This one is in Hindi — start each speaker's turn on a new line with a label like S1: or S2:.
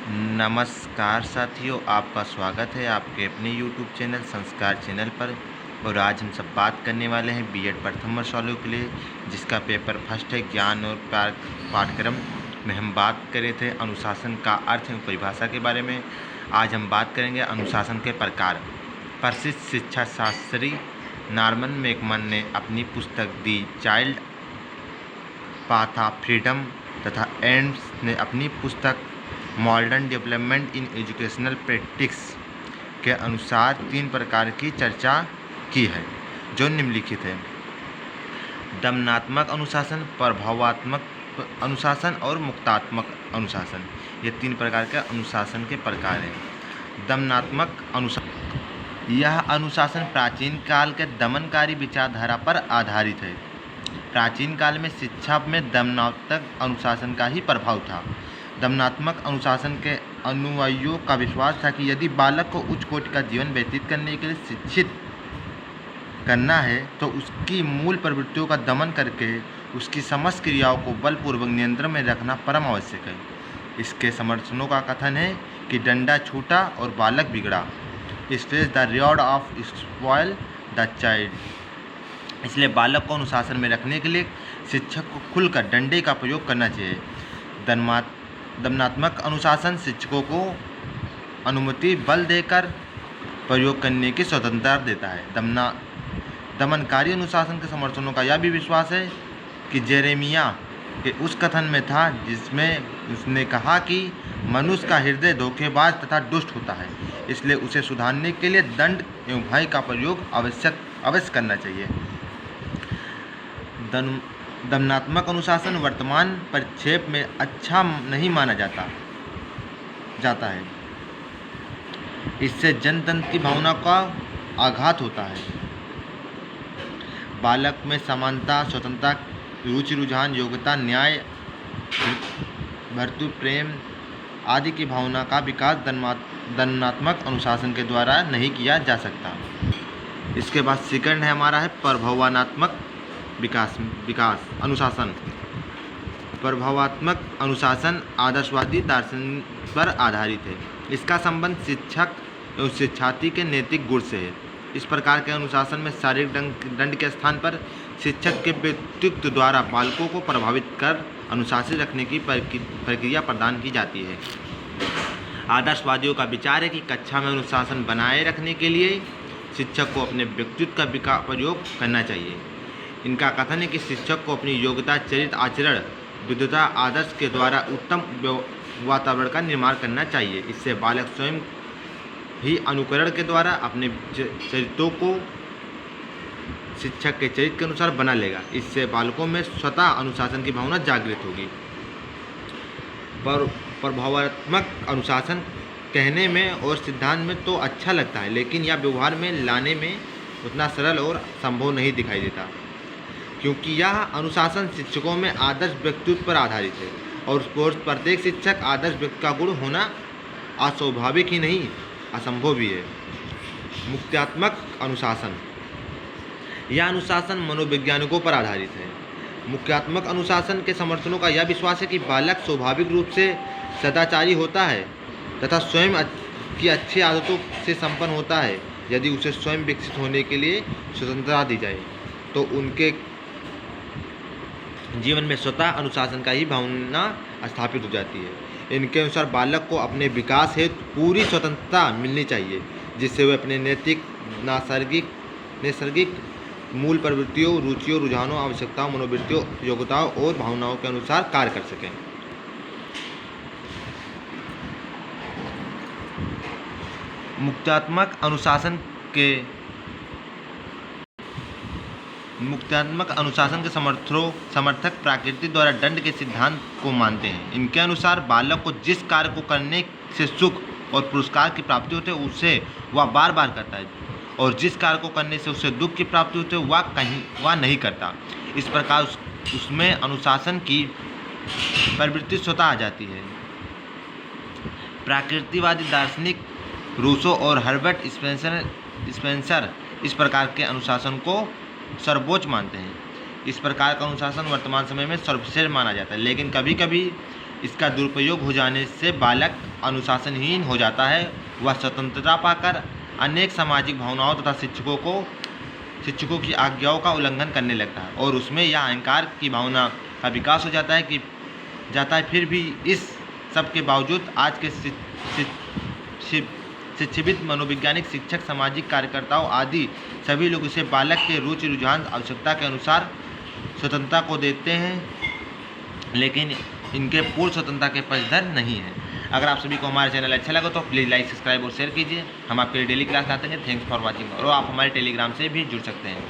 S1: नमस्कार साथियों, आपका स्वागत है आपके अपने YouTube चैनल संस्कार चैनल पर। और आज हम सब बात करने वाले हैं बीएड प्रथम वर्ष वालों के लिए, जिसका पेपर फर्स्ट है ज्ञान और पाठ्यक्रम में हम बात करे थे अनुशासन का अर्थ एवं परिभाषा के बारे में। आज हम बात करेंगे अनुशासन के प्रकार। प्रसिद्ध शिक्षा शास्त्री नॉर्मन मेकमन ने अपनी पुस्तक दी चाइल्ड पाथ ऑफ फ्रीडम तथा एंड्स ने अपनी पुस्तक modern development in educational practice के अनुसार 3 प्रकार की चर्चा की है, जो निम्नलिखित है: दमनात्मक अनुशासन, प्रभावात्मक अनुशासन और मुक्तात्मक अनुशासन। ये 3 प्रकार के अनुशासन के प्रकार हैं। दमनात्मक अनुशासन, यह अनुशासन प्राचीन काल के दमनकारी विचारधारा पर आधारित है। प्राचीन काल में शिक्षा में दमनात्मक अनुशासन का ही प्रभाव था। दमनात्मक अनुशासन के अनुयायियों का विश्वास था कि यदि बालक को उच्च कोटि का जीवन व्यतीत करने के लिए शिक्षित करना है तो उसकी मूल प्रवृत्तियों का दमन करके उसकी समस्त क्रियाओं को बलपूर्वक नियंत्रण में रखना परम आवश्यक है। इसके समर्थनों का कथन है कि डंडा छूटा और बालक बिगड़ा, stretch the rod of spoil the child. इसलिए बालक को अनुशासन में रखने के लिए शिक्षक को खुलकर डंडे का प्रयोग करना चाहिए। दमनात्मक अनुशासन शिक्षकों को अनुमति बल देकर प्रयोग करने की स्वतंत्रता देता है। दमनकारी अनुशासन के समर्थनों का यह भी विश्वास है कि जेरेमिया के उस कथन में था जिसमें उसने कहा कि मनुष्य का हृदय धोखेबाज तथा दुष्ट होता है, इसलिए उसे सुधारने के लिए दंड एवं भय का प्रयोग अवश्य करना चाहिए। दमनात्मक अनुशासन वर्तमान परिप्रेक्ष्य में अच्छा नहीं माना जाता है। इससे जनतंत्र की भावना का आघात होता है। बालक में समानता, स्वतंत्रता, रुचि, रुझान, योग्यता, न्याय, भर्तृ प्रेम आदि की भावना का विकास दमनात्मक अनुशासन के द्वारा नहीं किया जा सकता। इसके बाद सेकंड है हमारा है प्रभावात्मक विकास अनुशासन। प्रभावात्मक अनुशासन आदर्शवादी दर्शन पर आधारित है। इसका संबंध शिक्षक एवं शिक्षार्थी के नैतिक गुण से है। इस प्रकार के अनुशासन में शारीरिक दंड के स्थान पर शिक्षक के व्यक्तित्व द्वारा बालकों को प्रभावित कर अनुशासित रखने की प्रक्रिया प्रदान की जाती है। आदर्शवादियों का विचार है कि कक्षा में अनुशासन बनाए रखने के लिए शिक्षक को अपने व्यक्तित्व का प्रयोग करना चाहिए। इनका कथन है कि शिक्षक को अपनी योग्यता, चरित्र, आचरण, विद्वता, आदर्श के द्वारा उत्तम वातावरण का निर्माण करना चाहिए। इससे बालक स्वयं ही अनुकरण के द्वारा अपने चरित्रों को शिक्षक के चरित्र के अनुसार बना लेगा। इससे बालकों में स्वतः अनुशासन की भावना जागृत होगी। प्रभावात्मक अनुशासन कहने में और सिद्धांत में तो अच्छा लगता है, लेकिन यह व्यवहार में लाने में उतना सरल और संभव नहीं दिखाई देता, क्योंकि यह अनुशासन शिक्षकों में आदर्श व्यक्तित्व पर आधारित है और प्रत्येक शिक्षक आदर्श व्यक्ति का गुण होना अस्वाभाविक ही नहीं असंभव भी है। मुक्त्यात्मक अनुशासन, यह अनुशासन मनोवैज्ञानिकों पर आधारित है। मुक्त्यात्मक अनुशासन के समर्थनों का यह विश्वास है कि बालक स्वाभाविक रूप से सदाचारी होता है तथा स्वयं की अच्छी आदतों से संपन्न होता है। यदि उसे स्वयं विकसित होने के लिए स्वतंत्रता दी जाए तो उनके जीवन में स्वतः अनुशासन का ही भावना स्थापित हो जाती है। इनके अनुसार बालक को अपने विकास हेतु पूरी स्वतंत्रता मिलनी चाहिए, जिससे वे अपने नैतिक, नैसर्गिक मूल प्रवृत्तियों, रुचियों, रुझानों, आवश्यकताओं, मनोवृत्तियों, योग्यताओं और भावनाओं के अनुसार कार्य कर सकें। मुक्त्यात्मक अनुशासन के समर्थक प्रकृति द्वारा दंड के सिद्धांत को मानते हैं। इनके अनुसार बालक को जिस कार्य को करने से सुख और पुरस्कार की प्राप्ति होती है उसे वह बार बार करता है, और जिस कार्य को करने से उसे दुख की प्राप्ति होती है वह नहीं करता। इस प्रकार उसमें अनुशासन की प्रवृत्ति स्वतः आ जाती है। प्रकृतिवादी दार्शनिक रूसो और हर्बर्ट स्पेंसर इस प्रकार के अनुशासन को सर्वोच्च मानते हैं। इस प्रकार का अनुशासन वर्तमान समय में सर्वश्रेष्ठ माना जाता है, लेकिन कभी कभी इसका दुरुपयोग हो जाने से बालक अनुशासनहीन हो जाता है। वह स्वतंत्रता पाकर अनेक सामाजिक भावनाओं तथा शिक्षकों की आज्ञाओं का उल्लंघन करने लगता है और उसमें यह अहंकार की भावना का विकास हो जाता है। फिर भी इस सब के बावजूद आज के शिक्षित मनोवैज्ञानिक, शिक्षक, सामाजिक कार्यकर्ताओं आदि सभी लोग इसे बालक के रुचि, रुझान, आवश्यकता के अनुसार स्वतंत्रता को देते हैं, लेकिन इनके पूर्ण स्वतंत्रता के पक्षधर नहीं है। अगर आप सभी को हमारा चैनल अच्छा लगा तो प्लीज़ लाइक, सब्सक्राइब और शेयर कीजिए। हम आपके लिए डेली क्लास लाते हैं। Thanks for watching. और आप हमारे टेलीग्राम से भी जुड़ सकते हैं।